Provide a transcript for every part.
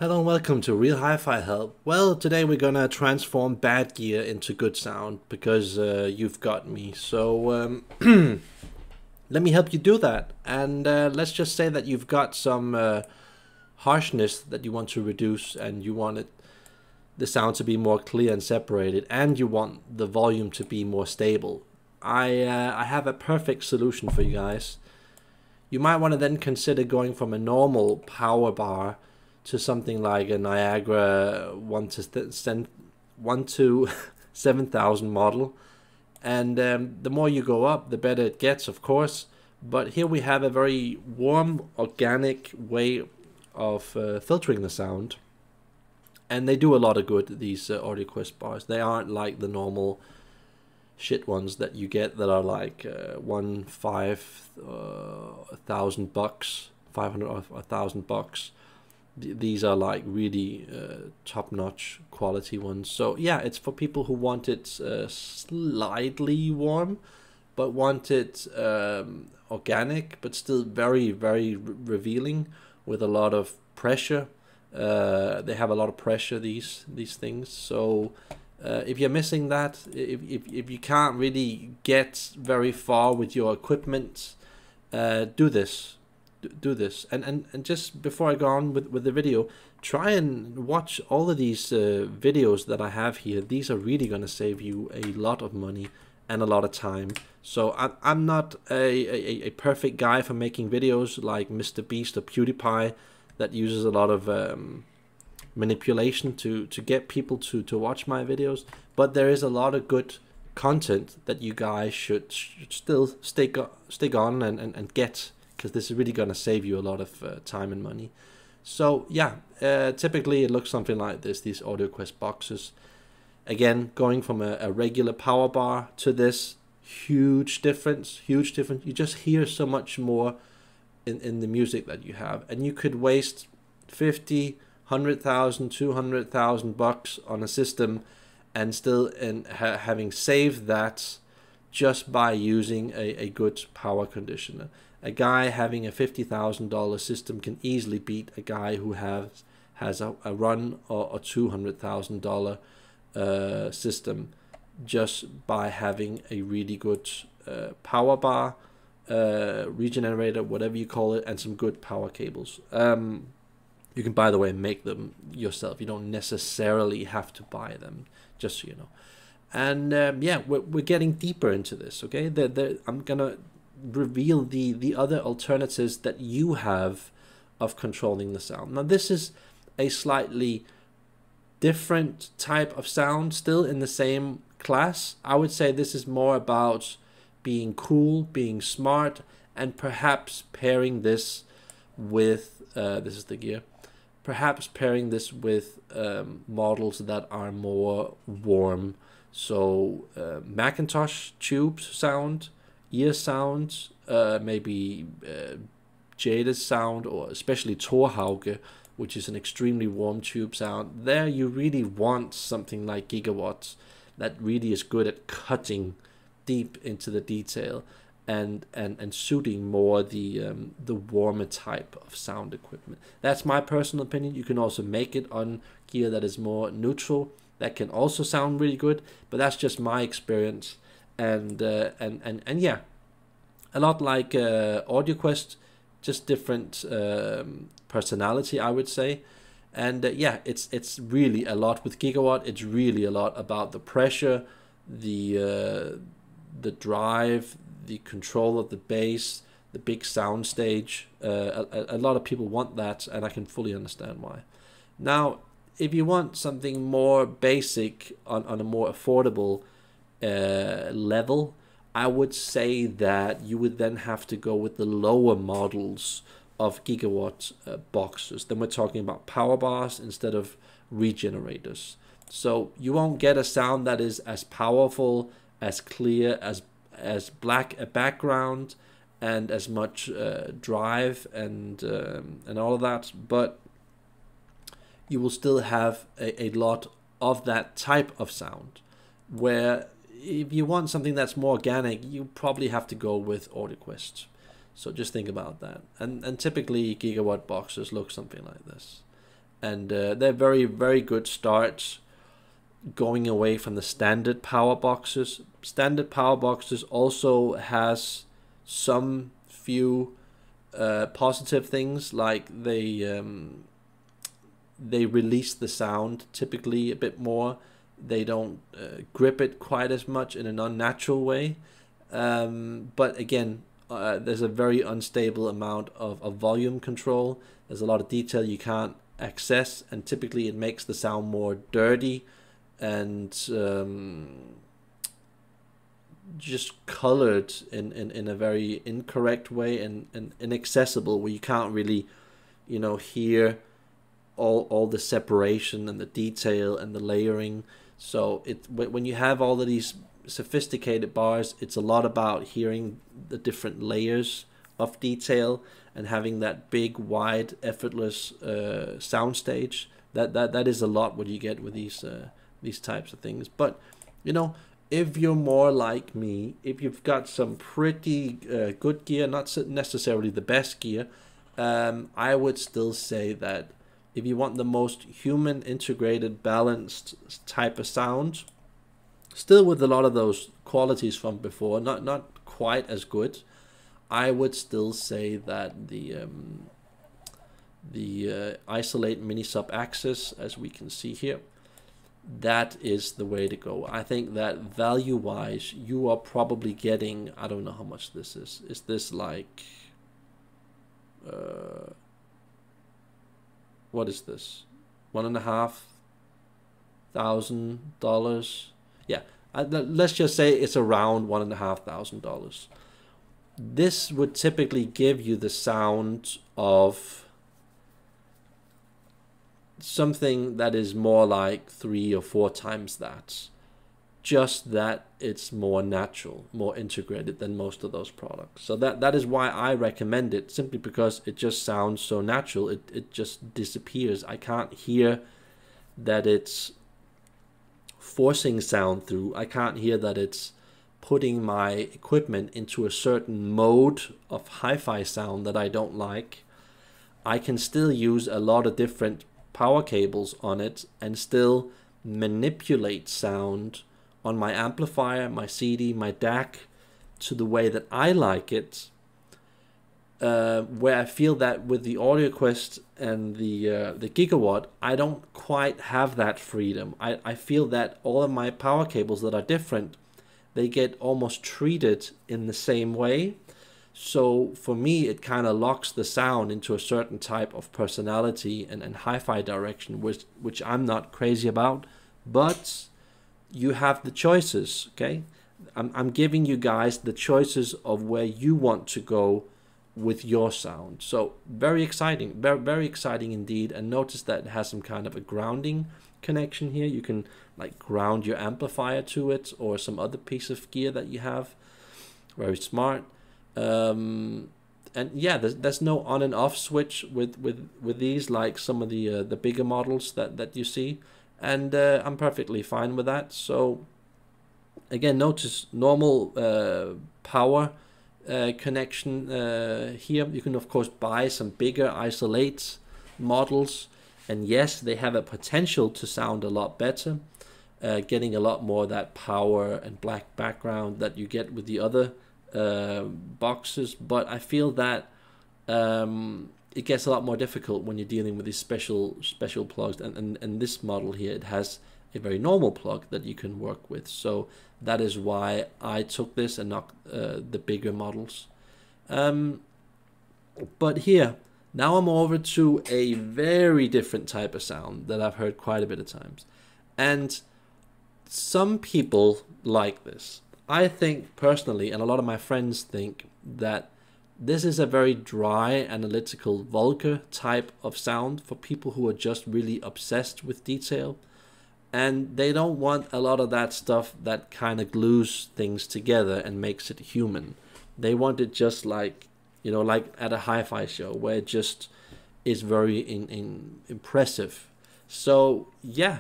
Hello and welcome to Real Hi-Fi Help. Well, today we're gonna transform bad gear into good sound because you've got me. So let me help you do that. And let's just say that you've got some harshness that you want to reduce, and you want the sound to be more clear and separated, and you want the volume to be more stable. I have a perfect solution for you guys. You might want to then consider going from a normal power bar to something like a Niagara 1 to 7,000 model. And the more you go up, the better it gets, of course. But here we have a very warm, organic way of filtering the sound. And they do a lot of good, these Audioquest bars. They aren't like the normal shit ones that you get that are like $1,000, 500 or $1,000. These are like really top-notch quality ones. So yeah, it's for people who want it slightly warm, but want it organic, but still very, very revealing with a lot of pressure. They have a lot of pressure, these things. So if you're missing that, if you can't really get very far with your equipment, do this. And just before I go on with the video, try and watch all of these videos that I have here. These are really going to save you a lot of money and a lot of time. So I'm not a perfect guy for making videos like Mr. Beast or PewDiePie that uses a lot of manipulation to get people to watch my videos, but there is a lot of good content that you guys should still stick on and get, because this is really going to save you a lot of time and money. So yeah, typically it looks something like this, these Audioquest boxes. Again, going from a regular power bar to this, huge difference. You just hear so much more in the music that you have, and you could waste 50, 100,000, 200,000 bucks on a system and still having saved that just by using a good power conditioner. A guy having a $50,000 system can easily beat a guy who has a run or a $200,000 system just by having a really good power bar, regenerator, whatever you call it, and some good power cables. You can, by the way, make them yourself. You don't necessarily have to buy them, just so you know. And yeah, we're getting deeper into this, okay? I'm gonna reveal the other alternatives that you have of controlling the sound. Now this is a slightly different type of sound, still in the same class. I would say this is more about being cool, being smart, and perhaps pairing this with this is the gear, perhaps pairing this with models that are more warm. So Macintosh tube sound, ear sound, maybe Jada sound, or especially Torhauge, which is an extremely warm tube sound. There you really want something like Gigawatts that really is good at cutting deep into the detail and suiting more the warmer type of sound equipment. That's my personal opinion. You can also make it on gear that is more neutral, that can also sound really good, but that's just my experience. And yeah, a lot like Audioquest, just different personality, I would say. And yeah, it's really a lot with Gigawatt. It's really a lot about the pressure, the drive, the control of the bass, the big sound stage. A lot of people want that, and I can fully understand why. Now, if you want something more basic on a more affordable level, I would say that you would then have to go with the lower models of Gigawatt boxes. Then we're talking about power bars instead of regenerators. So you won't get a sound that is as powerful, as clear, as black a background, and as much drive and all of that, but you will still have a lot of that type of sound, where if you want something that's more organic, you probably have to go with Audioquest. So just think about that. And typically Gigawatt boxes look something like this. and they're very, very good starts going away from the standard power boxes. Standard power boxes also has some few positive things, like they release the sound typically a bit more. They don't grip it quite as much in an unnatural way. But again, there's a very unstable amount of volume control. There's a lot of detail you can't access, and typically it makes the sound more dirty and just colored in a very incorrect way and inaccessible, where you can't really, you know, hear all the separation and the detail and the layering. So when you have all of these sophisticated bars, it's a lot about hearing the different layers of detail and having that big, wide, effortless soundstage. That is a lot what you get with these types of things. But you know, if you're more like me, if you've got some pretty good gear, not necessarily the best gear, I would still say that if you want the most human, integrated, balanced type of sound, still with a lot of those qualities from before, not quite as good, I would still say that the Isolate Mini Sub Access, as we can see here, that is the way to go. I think that value-wise, you are probably getting, I don't know how much this is. Is this like, what is this? $1,500? Yeah, let's just say it's around $1,500. This would typically give you the sound of something that is more like 3 or 4 times that. Just that it's more natural, more integrated than most of those products. So that is why I recommend it, simply because it just sounds so natural. It just disappears. I can't hear that it's forcing sound through. I can't hear that it's putting my equipment into a certain mode of hi-fi sound that I don't like. I can still use a lot of different power cables on it and still manipulate sound on my amplifier, my CD, my DAC to the way that I like it. Where I feel that with the Audioquest and the Gigawatt, I don't quite have that freedom. I feel that all of my power cables that are different, they get almost treated in the same way. So for me, it kind of locks the sound into a certain type of personality and hi-fi direction, which I'm not crazy about. But you have the choices, okay? I'm giving you guys the choices of where you want to go with your sound. So very exciting, very exciting indeed. And notice that it has some kind of a grounding connection here. You can like ground your amplifier to it or some other piece of gear that you have. Very smart. And yeah, there's no on and off switch with these, like some of the bigger models that you see, and I'm perfectly fine with that. So again, notice normal power connection here. You can of course buy some bigger Isolate models, and yes, they have a potential to sound a lot better, getting a lot more of that power and black background that you get with the other boxes. But I feel that it gets a lot more difficult when you're dealing with these special plugs, and this model here, it has a very normal plug that you can work with. So that is why I took this and not the bigger models. But here, now I'm over to a very different type of sound that I've heard quite a bit of times, and some people like this. I think personally, and a lot of my friends think, that this is a very dry, analytical, vulgar type of sound for people who are just really obsessed with detail. And they don't want a lot of that stuff that kind of glues things together and makes it human. They want it just like, you know, like at a hi-fi show where it just is very impressive. So yeah,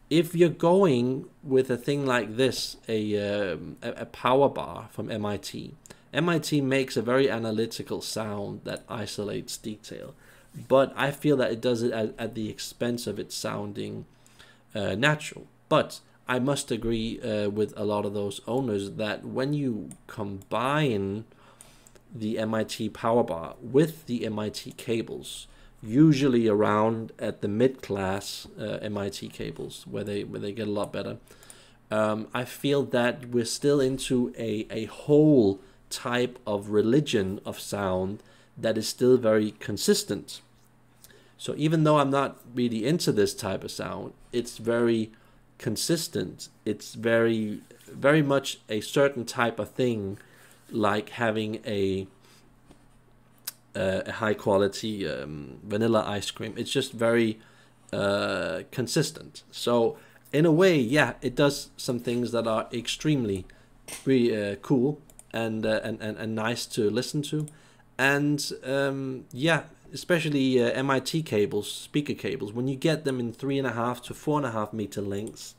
if you're going with a thing like this, a power bar from MIT makes a very analytical sound that isolates detail. but I feel that it does it at the expense of it sounding natural. But I must agree with a lot of those owners that when you combine the MIT powerbar with the MIT cables, usually around at the mid-class MIT cables, where they get a lot better, I feel that we're still into a whole type of religion of sound that is still very consistent. So even though I'm not really into this type of sound, it's very consistent. It's very much a certain type of thing, like having a high quality vanilla ice cream. It's just very consistent. So in a way, yeah, it does some things that are extremely really cool and nice to listen to. And yeah, especially MIT cables, speaker cables, when you get them in 3.5 to 4.5 meter lengths,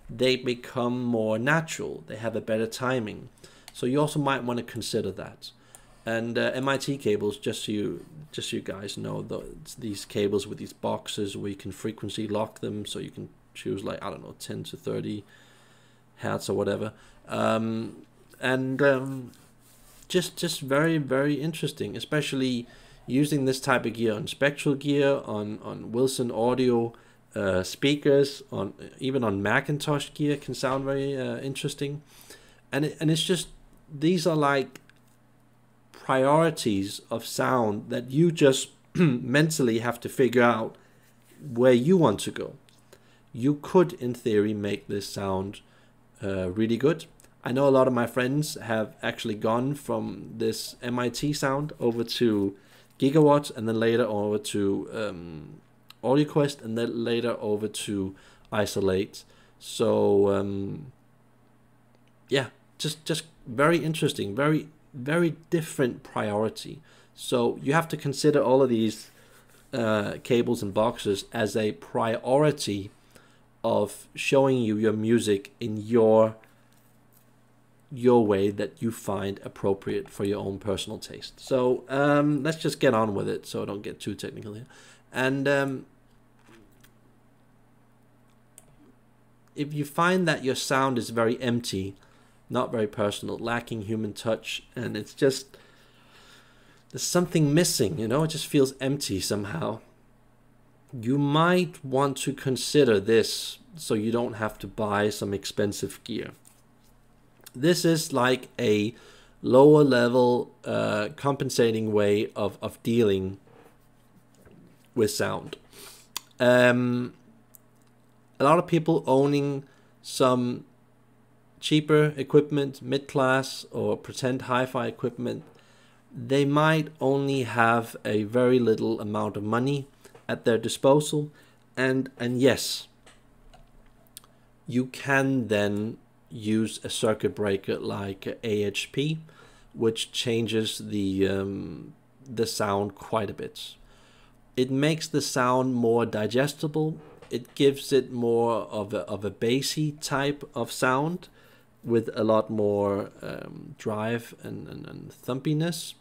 they become more natural. They have a better timing. So you also might want to consider that. And MIT cables, just so you guys know, these cables with these boxes where you can frequency lock them, so you can choose, like, I don't know, 10 to 30 hertz or whatever. Just very, very interesting, especially using this type of gear on spectral gear, on Wilson audio speakers, even on Macintosh gear can sound very interesting. And it's just, these are like priorities of sound that you just mentally have to figure out where you want to go. You could, in theory, make this sound really good. I know a lot of my friends have actually gone from this MIT sound over to Gigawatts, and then later over to Audioquest, and then later over to Isolate. So yeah, just very interesting, very different priority. So you have to consider all of these cables and boxes as a priority of showing you your music in your way that you find appropriate for your own personal taste. So let's just get on with it, so I don't get too technical here. And if you find that your sound is very empty, not very personal, lacking human touch, and it's just, there's something missing, you know, it just feels empty somehow, you might want to consider this so you don't have to buy some expensive gear. This is like a lower level compensating way of dealing with sound. A lot of people owning some cheaper equipment, mid-class or pretend hi-fi equipment, they might only have a very little amount of money at their disposal, and yes, you can then use a circuit breaker like AHP, which changes the sound quite a bit. It makes the sound more digestible. It gives it more of a bassy type of sound with a lot more drive and thumpiness.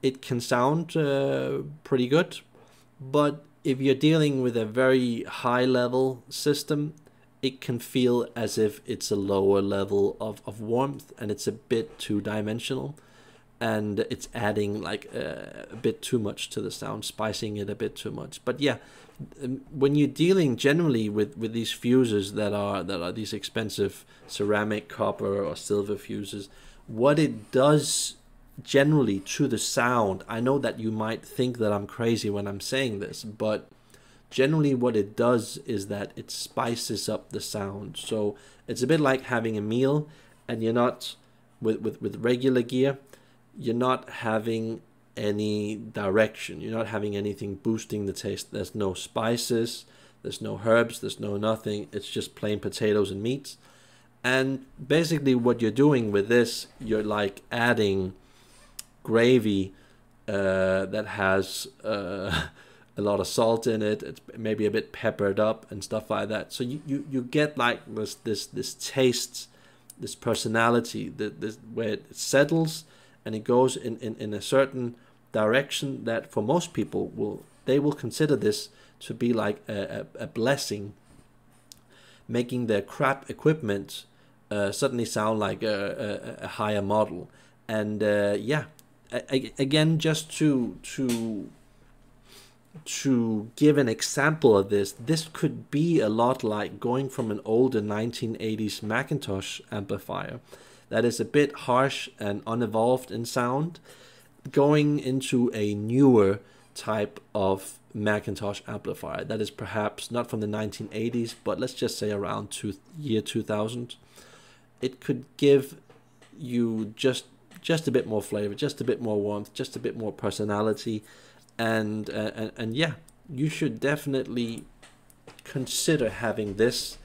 It can sound pretty good, but if you're dealing with a very high level system, it can feel as if it's a lower level of warmth, and it's a bit too dimensional, and it's adding like a bit too much to the sound, spicing it a bit too much. But yeah, when you're dealing generally with these fuses that are these expensive ceramic, copper or silver fuses, what it does generally to the sound, I know that you might think that I'm crazy when I'm saying this, but generally what it does is that it spices up the sound. So it's a bit like having a meal, and you're not, with regular gear, you're not having any direction, you're not having anything boosting the taste. There's no spices, there's no herbs, there's no nothing. It's just plain potatoes and meats. And basically what you're doing with this, you're like adding gravy that has a lot of salt in it. It's maybe a bit peppered up and stuff like that. So you get like this taste, this personality, this where it settles and it goes in a certain direction that for most people they will consider this to be like a blessing, making their crap equipment suddenly sound like a higher model. And yeah, again, just to give an example of this, this could be a lot like going from an older 1980s Macintosh amplifier that is a bit harsh and unevolved in sound, going into a newer type of Macintosh amplifier that is perhaps not from the 1980s, but let's just say around year 2000. It could give you just a bit more flavor, just a bit more warmth, just a bit more personality, and yeah, you should definitely consider having this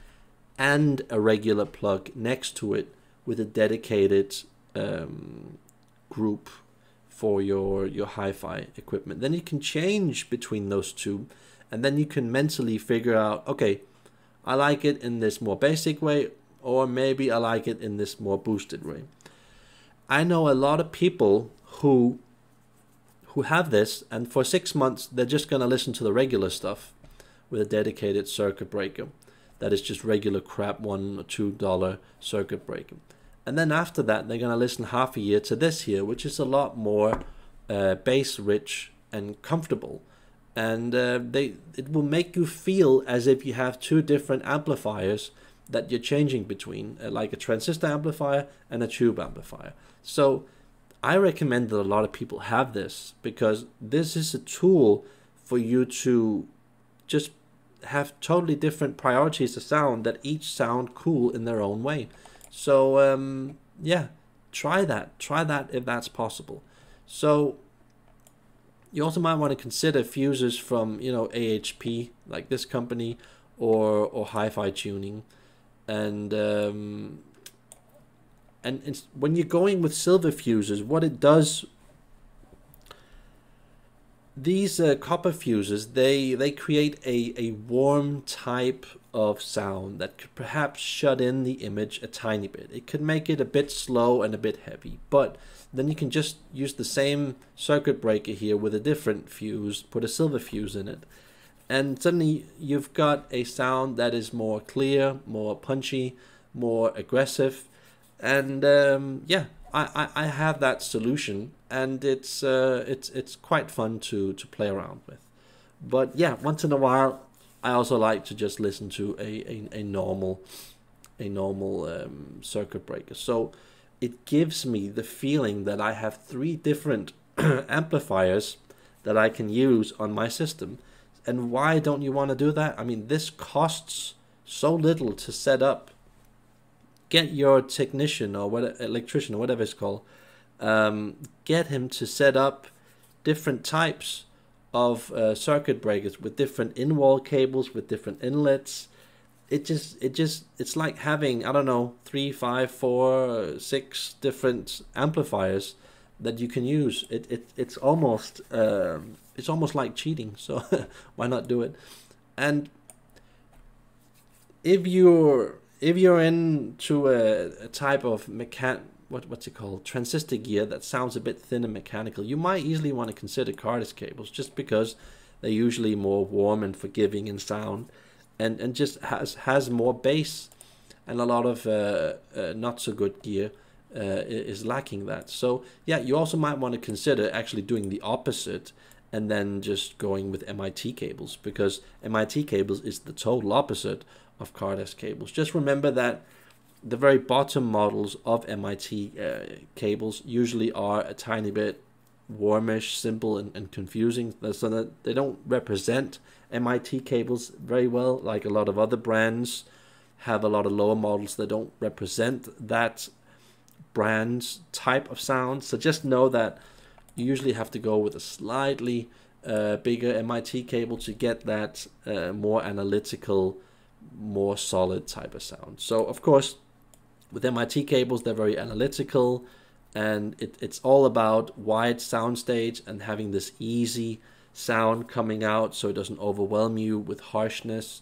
and a regular plug next to it with a dedicated group for your hi-fi equipment. Then you can change between those two, and then you can mentally figure out, okay, I like it in this more basic way, or maybe I like it in this more boosted way. I know a lot of people who have this, and for 6 months they're just going to listen to the regular stuff with a dedicated circuit breaker that is just regular crap $1 or $2 circuit breaker. And then after that, they're going to listen half a year to this here, which is a lot more bass rich and comfortable. And it will make you feel as if you have two different amplifiers that you're changing between, like a transistor amplifier and a tube amplifier. So I recommend that a lot of people have this, because this is a tool for you to just have totally different priorities of sound that each sound cool in their own way. So yeah, try that if that's possible. So you also might want to consider fuses from, you know, AHP, like this company, or Hi-Fi Tuning, and when you're going with silver fuses, what it does, these copper fuses, they create a warm type of sound that could perhaps shut in the image a tiny bit. It could make it a bit slow and a bit heavy, but then you can just use the same circuit breaker here with a different fuse, put a silver fuse in it, and suddenly you've got a sound that is more clear, more punchy, more aggressive. And yeah, I have that solution, and it's quite fun to play around with. But yeah, once in a while, I also like to just listen to a normal circuit breaker. So it gives me the feeling that I have 3 different amplifiers that I can use on my system. And why don't you want to do that? I mean, this costs so little to set up. Get your technician or electrician or whatever it's called, get him to set up different types of circuit breakers with different in-wall cables, with different inlets. It's like having, I don't know, 3, 5, 4, 6 different amplifiers that you can use. It's almost like cheating. So why not do it? And if you're into a type of what's it called, transistor gear that sounds a bit thin and mechanical, you might easily want to consider Cardas cables, just because they're usually more warm and forgiving in sound, and just has more bass, and a lot of not so good gear is lacking that. So yeah, you also might want to consider actually doing the opposite, and then just going with MIT cables, because MIT cables is the total opposite of Cardas cables. Just remember that the very bottom models of MIT cables usually are a tiny bit warmish, simple, and confusing, so that they don't represent MIT cables very well. Like a lot of other brands have a lot of lower models that don't represent that brand's type of sound. So just know that you usually have to go with a slightly bigger MIT cable to get that more analytical, more solid type of sound. So of course, with MIT cables, they're very analytical, and it's all about wide soundstage and having this easy sound coming out, so it doesn't overwhelm you with harshness.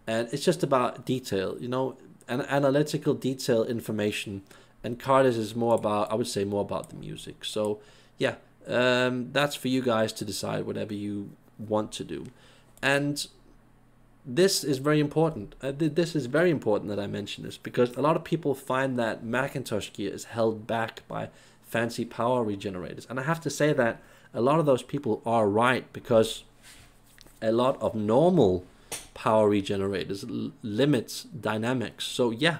And it's just about detail, you know, an analytical detail information. And Cardas is more about, I would say, more about the music. So yeah, that's for you guys to decide, whatever you want to do. And this is very important. This is very important that I mention this, because a lot of people find that Macintosh gear is held back by fancy power regenerators. And I have to say that a lot of those people are right, because a lot of normal power regenerators limits dynamics. So yeah,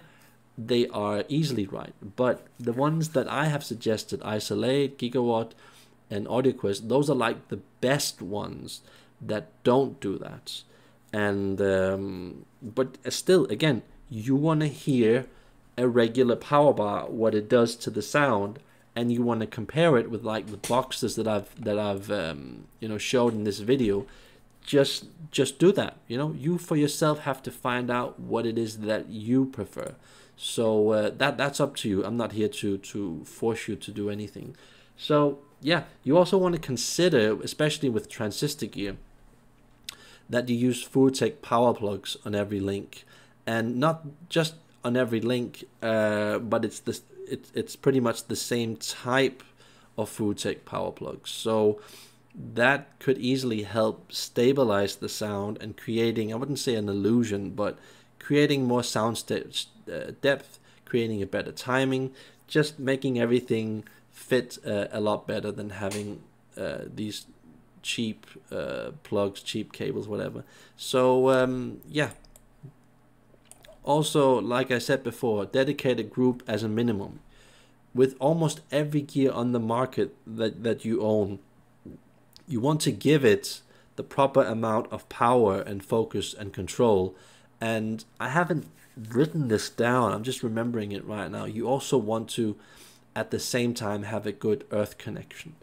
they are easily right. But the ones that I have suggested, Isolate, Gigawatt, and Audioquest, those are like the best ones that don't do that. And but still, again, you want to hear a regular power bar, what it does to the sound, and you want to compare it with like the boxes that I've you know, showed in this video. Just do that. You know, you for yourself have to find out what it is that you prefer. So that's up to you. I'm not here to force you to do anything. So yeah, you also want to consider, especially with transistor gear, that you use Furutech power plugs on every link, and not just on every link, but it's pretty much the same type of Furutech power plugs. So that could easily help stabilize the sound and creating, I wouldn't say an illusion, but creating more sound depth, creating a better timing, just making everything fit a lot better than having these cheap plugs, cheap cables, whatever. So yeah, also, like I said before, dedicated group as a minimum. With almost every gear on the market that you own, you want to give it the proper amount of power and focus and control. And I haven't written this down, I'm just remembering it right now. You also want to, at the same time, have a good earth connection.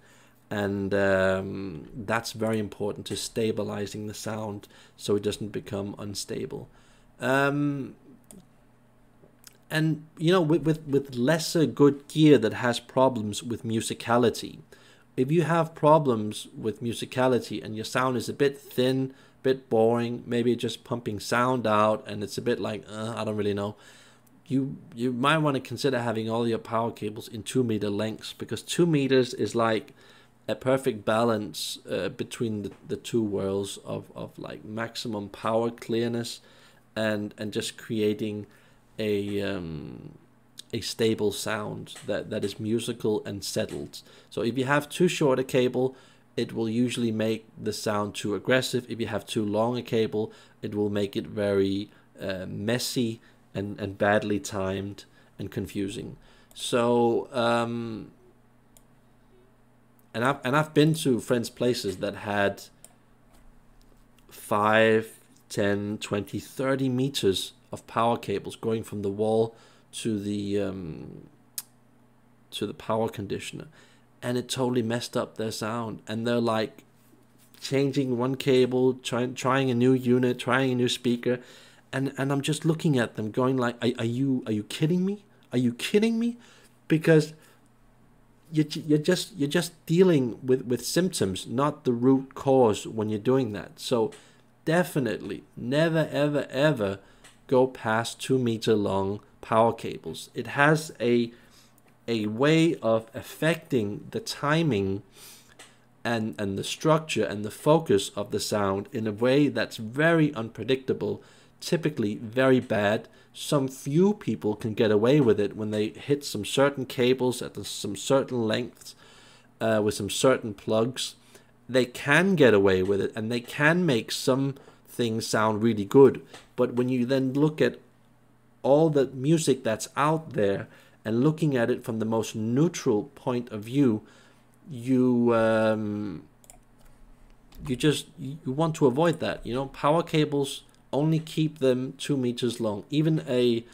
And that's very important to stabilizing the sound so it doesn't become unstable. And you know, with lesser good gear that has problems with musicality, if you have problems with musicality and your sound is a bit thin, a bit boring, maybe just pumping sound out and it's a bit like I don't really know, you might want to consider having all your power cables in 2-meter lengths, because 2 meters is like a perfect balance between the two worlds of like maximum power clearness and just creating a stable sound that is musical and settled. So if you have too short a cable, it will usually make the sound too aggressive. If you have too long a cable, it will make it very messy and badly timed and confusing. So and I've been to friends' places that had 5, 10, 20, 30 meters of power cables going from the wall to the power conditioner, and it totally messed up their sound. And they're like changing one cable, trying a new unit, trying a new speaker, and I'm just looking at them going like, are you kidding me? Are you kidding me? Because you're just dealing with symptoms, not the root cause when you're doing that. So definitely never ever go past 2-meter long power cables. It has a way of affecting the timing and the structure and the focus of the sound in a way that's very unpredictable, typically very bad. Some few people can get away with it when they hit some certain cables at some certain lengths with some certain plugs. They can get away with it, and they can make some things sound really good. But when you then look at all the music that's out there and looking at it from the most neutral point of view, you want to avoid that. You know, power cables, only keep them 2 meters long. Even a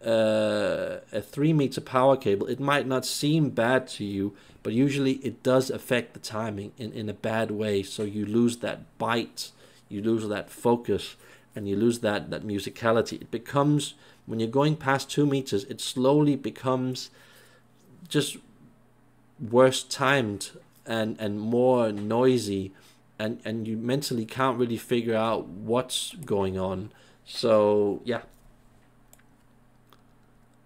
3-meter power cable, it might not seem bad to you, but usually it does affect the timing in a bad way. So you lose that bite, you lose that focus, and you lose that musicality. It becomes, when you're going past 2 meters, it slowly becomes just worse timed and more noisy, and you mentally can't really figure out what's going on. So yeah.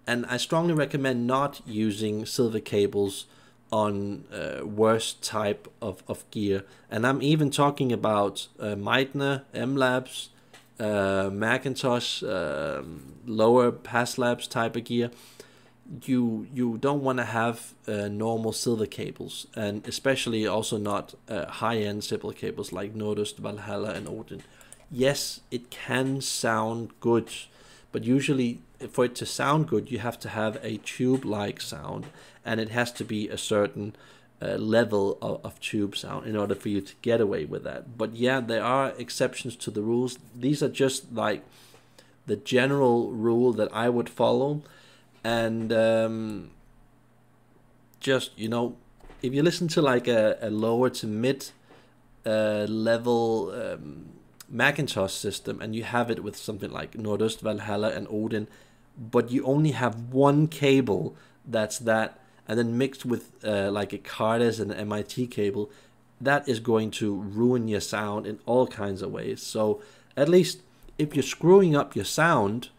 And I strongly recommend not using silver cables on worst type of gear. And I'm even talking about Meitner, M-Labs, Macintosh, lower Pass Labs type of gear. You don't want to have normal silver cables, and especially also not high-end silver cables like Nodus, Valhalla, and Odin. Yes, it can sound good, but usually for it to sound good, you have to have a tube-like sound, and it has to be a certain level of tube sound in order for you to get away with that. But yeah, there are exceptions to the rules. These are just like the general rule that I would follow. And just, you know, if you listen to like a lower to mid level Macintosh system, and you have it with something like Nordust, Valhalla, and Odin, but you only have one cable that's that, and then mixed with like a Cardas and an MIT cable, that is going to ruin your sound in all kinds of ways. So at least if you're screwing up your sound,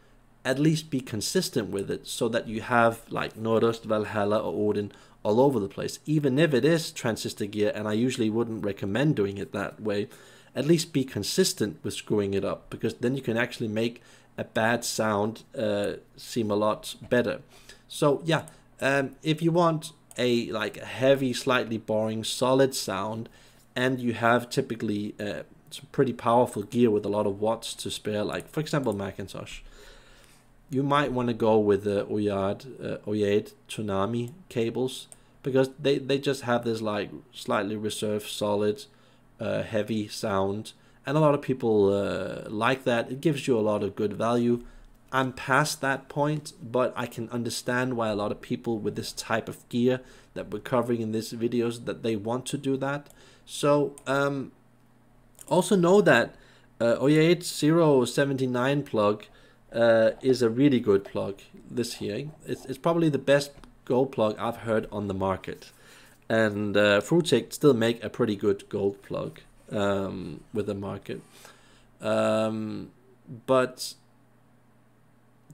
at least be consistent with it, so that you have like Nordust, Valhalla, or Odin all over the place. Even if it is transistor gear, and I usually wouldn't recommend doing it that way, at least be consistent with screwing it up, because then you can actually make a bad sound seem a lot better. So yeah, if you want a like a heavy, slightly boring, solid sound, and you have typically some pretty powerful gear with a lot of watts to spare, like for example Macintosh, you might want to go with the Oyed Tsunami cables, because they just have this like slightly reserved, solid, heavy sound, and a lot of people like that. It gives you a lot of good value. I'm past that point, but I can understand why a lot of people with this type of gear that we're covering in these videos, that they want to do that. So also know that Oyed 079 plug is a really good plug this here. It's probably the best gold plug I've heard on the market, and Furutech still make a pretty good gold plug with the market, but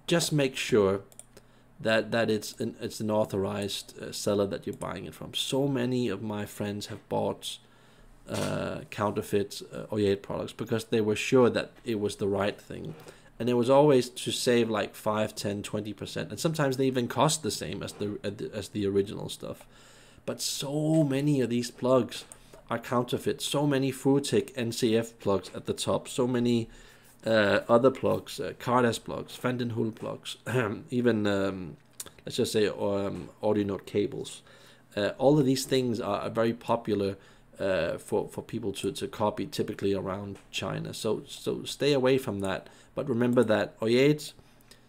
just make sure that it's an authorized seller that you're buying it from. So many of my friends have bought counterfeit Oyed products because they were sure that it was the right thing. And it was always to save like 5, 10, 20%. And sometimes they even cost the same as the original stuff. But so many of these plugs are counterfeit. So many Furutech NCF plugs at the top. So many other plugs, Cardas plugs, Vandenhul plugs, even, let's just say, audio note cables. All of these things are very popular for people to copy, typically around China. So stay away from that. But remember that Oyed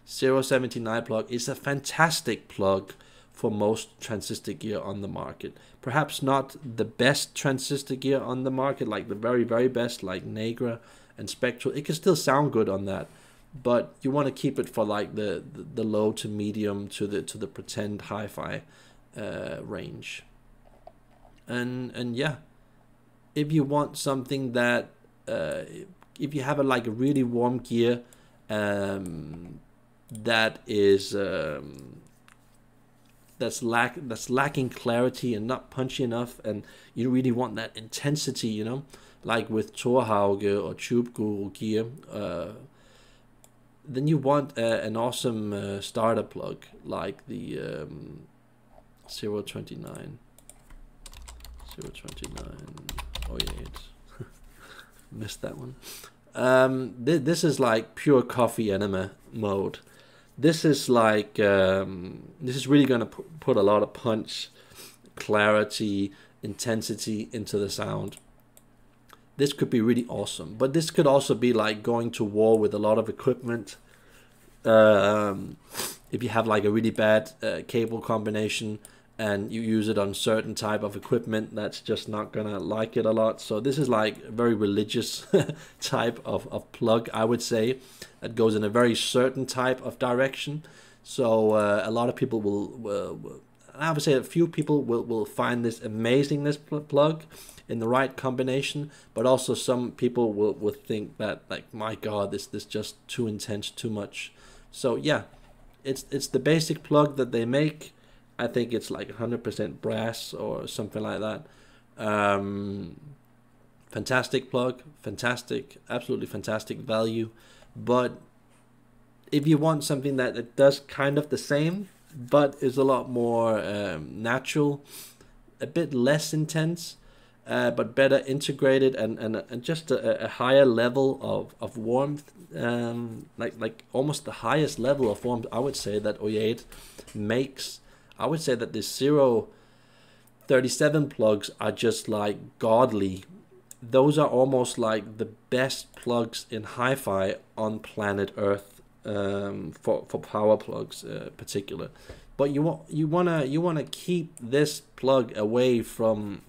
079 plug is a fantastic plug for most transistor gear on the market. Perhaps not the best transistor gear on the market, like the very, very best, like Negra and Spectral. It can still sound good on that, but you want to keep it for like the low to medium to the pretend hi-fi range. And yeah, if you want something that if you have like a really warm gear that is that's lacking clarity and not punchy enough, and you really want that intensity, you know, like with Torhauge or Tube Guru gear, then you want an awesome starter plug like the 029. Oh yeah, missed that one. This is like pure coffee enema mode. This is like this is really going to put a lot of punch, clarity, intensity into the sound. This could be really awesome, but this could also be like going to war with a lot of equipment. If you have like a really bad cable combination and you use it on certain type of equipment, that's just not gonna like it a lot. So this is like a very religious type of plug, I would say, that goes in a very certain type of direction. So a lot of people will I would say a few people will find this amazing, this plug in the right combination, but also some people will think that, like, my God, this just too intense, too much. So yeah, it's the basic plug that they make. I think it's like 100% brass or something like that. Fantastic plug, fantastic, absolutely fantastic value. But if you want something that does kind of the same, but is a lot more natural, a bit less intense, but better integrated, and just a higher level of warmth, like almost the highest level of warmth, I would say, that OE8 makes. I would say that the 037 plugs are just like godly. Those are almost like the best plugs in hi-fi on planet Earth, for power plugs, particular. But you wanna keep this plug away from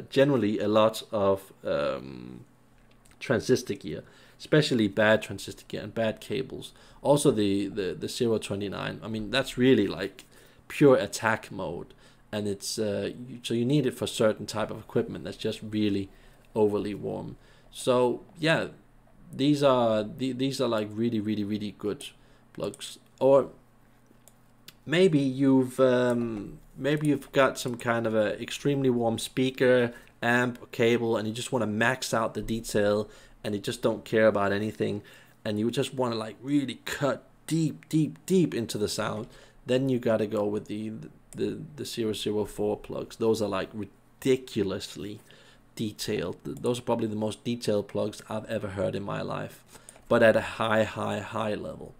generally a lot of transistor gear, especially bad transistor gear and bad cables. Also the 029. I mean, that's really like pure attack mode, and it's so you need it for certain type of equipment that's just really overly warm. So yeah, these are like really good plugs. Or maybe you've got some kind of a extremely warm speaker, amp, cable, and you just want to max out the detail, and you just don't care about anything, and you just want to like really cut deep into the sound. Then you got to go with the 004 plugs. Those are like ridiculously detailed. Those are probably the most detailed plugs I've ever heard in my life, but at a high level.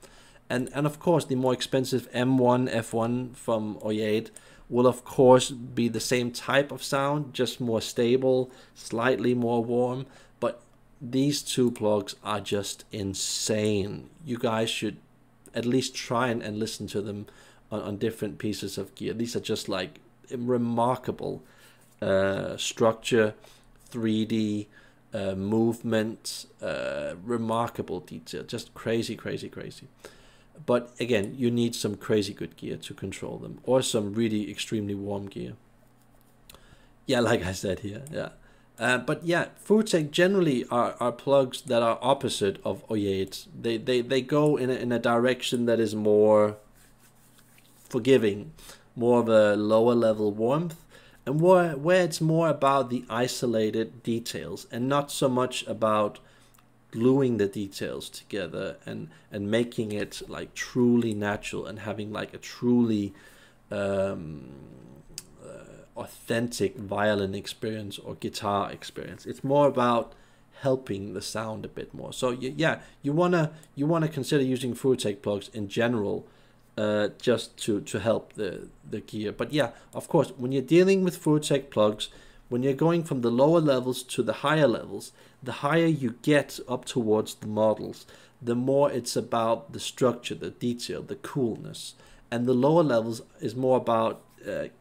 And of course, the more expensive M1 F1 from OE8 will of course be the same type of sound, just more stable, slightly more warm. But these two plugs are just insane. You guys should at least try and listen to them on different pieces of gear. These are just like remarkable structure, 3D movement, remarkable detail, just crazy. But again, you need some crazy good gear to control them, or some really extremely warm gear. Yeah, like I said here, yeah. But yeah, Furutech generally are plugs that are opposite of OE8. They go in a direction that is more forgiving, more of a lower level warmth, and where it's more about the isolated details and not so much about gluing the details together and making it like truly natural and having like a truly authentic violin experience or guitar experience. It's more about helping the sound a bit more. So yeah, you wanna consider using Furutech plugs in general, just to help the gear. But yeah, of course, when you're dealing with Furutech plugs, when you're going from the lower levels to the higher levels, the higher you get up towards the models, the more it's about the structure, the detail, the coolness. And the lower levels is more about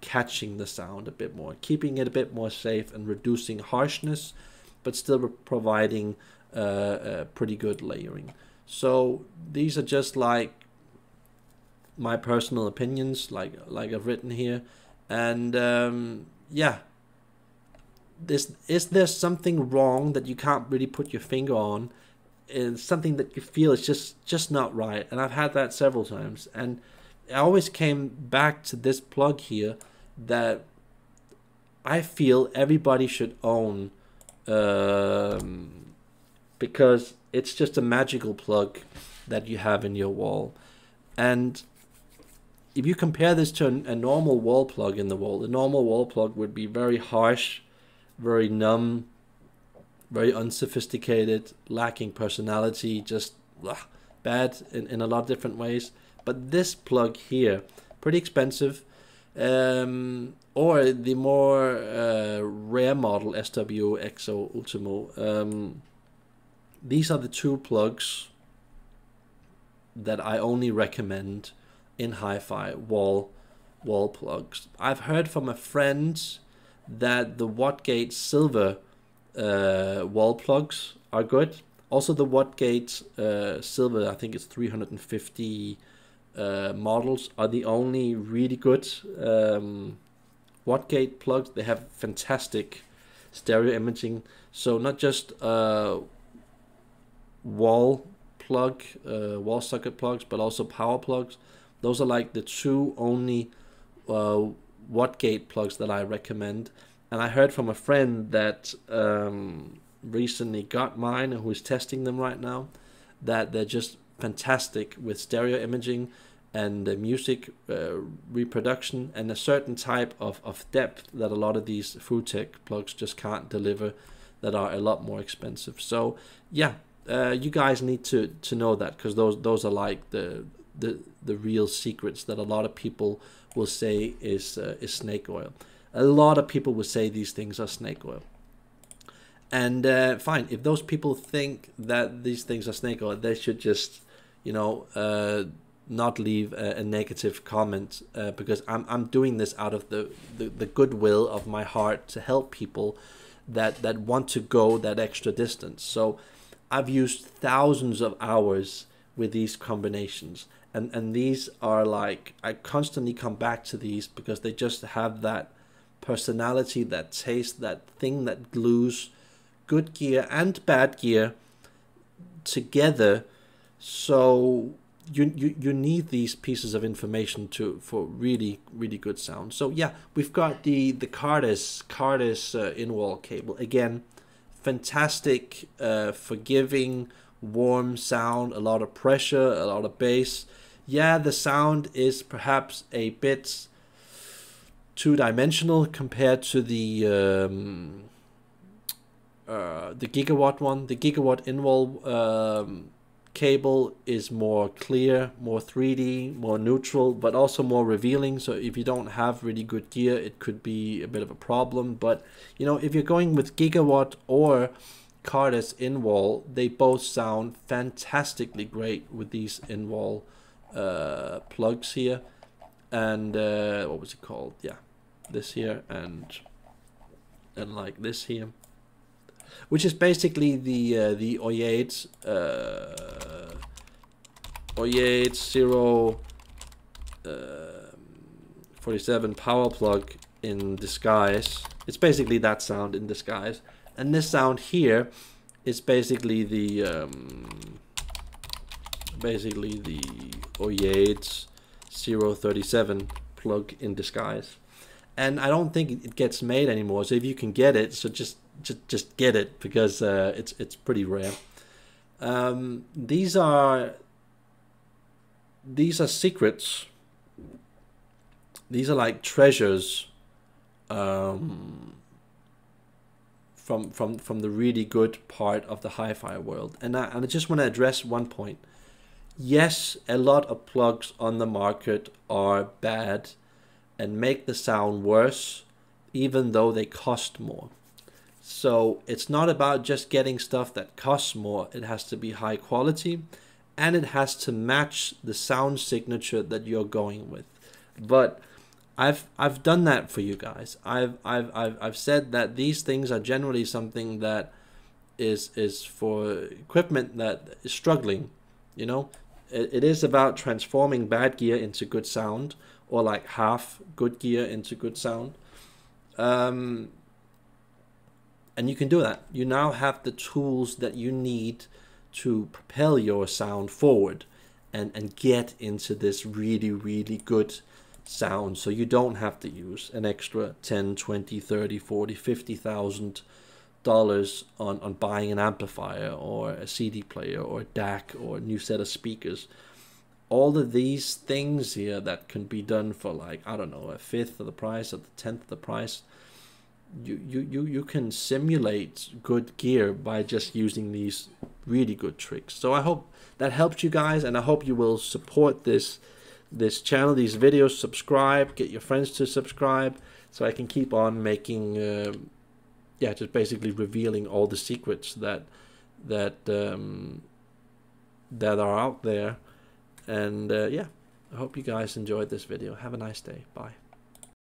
catching the sound a bit more, keeping it a bit more safe and reducing harshness, but still providing pretty good layering. So these are just like my personal opinions, like I've written here. And yeah, is there something wrong that you can't really put your finger on? It's something that you feel is just not right, and I've had that several times, and I always came back to this plug here that I feel everybody should own, because it's just a magical plug that you have in your wall. And if you compare this to a normal wall plug in the wall, the normal wall plug would be very harsh, very numb, very unsophisticated, lacking personality, just bad in a lot of different ways. But this plug here, pretty expensive, or the more rare model SWXO Ultimo. These are the two plugs that I only recommend in hi-fi wall plugs. I've heard from a friend that the Wattgate silver wall plugs are good. Also the Wattgate silver, I think it's 350 models, are the only really good Wattgate plugs. They have fantastic stereo imaging. So not just wall socket plugs, but also power plugs. Those are like the two only what gate plugs that I recommend. And I heard from a friend that recently got mine, who is testing them right now, that they're just fantastic with stereo imaging and music reproduction, and a certain type of depth that a lot of these Furutech plugs just can't deliver, that are a lot more expensive. So yeah, you guys need to know that, because those are like the real secrets that a lot of people will say is snake oil. A lot of people will say these things are snake oil. And fine, if those people think that these things are snake oil, they should just, you know, not leave a negative comment, because I'm doing this out of the goodwill of my heart to help people that want to go that extra distance. So I've used thousands of hours with these combinations, and these are like, I constantly come back to these because they just have that personality, that taste, that thing that glues good gear and bad gear together. So you need these pieces of information for really good sound. So yeah, we've got the Cardas in-wall cable. Again, fantastic, forgiving, warm sound, a lot of pressure, a lot of bass. Yeah, the sound is perhaps a bit two-dimensional compared to the gigawatt one. The gigawatt in-wall cable is more clear, more 3D, more neutral, but also more revealing. So if you don't have really good gear, it could be a bit of a problem. But you know, if you're going with gigawatt or Cardas in-wall, they both sound fantastically great with these in-wall plugs here. And what was it called? Yeah, this here, and like this here, which is basically the O8 047 power plug in disguise. It's basically that sound in disguise, and this sound here is basically the O8 037 plug in disguise. And I don't think it gets made anymore. So if you can get it, so just get it, because it's pretty rare. These are secrets. These are like treasures from the really good part of the hi-fi world. And I just want to address one point. Yes, a lot of plugs on the market are bad and make the sound worse, even though they cost more. So it's not about just getting stuff that costs more. It has to be high quality, and it has to match the sound signature that you're going with. But I've done that for you guys. I've said that these things are generally something that is for equipment that is struggling. You know, it is about transforming bad gear into good sound, or like half good gear into good sound. And you can do that. You now have the tools that you need to propel your sound forward and get into this really good sound. So you don't have to use an extra 10, 20, 30, 40, $50,000 on buying an amplifier or a CD player or a DAC or a new set of speakers. All of these things here that can be done for, like, I don't know, a fifth of the price or the 10th of the price. You can simulate good gear by just using these really good tricks. So I hope that helped you guys, and I hope you will support this channel, these videos, subscribe, get your friends to subscribe, so I can keep on making yeah, just basically revealing all the secrets that are out there. And yeah, I hope you guys enjoyed this video. Have a nice day. Bye.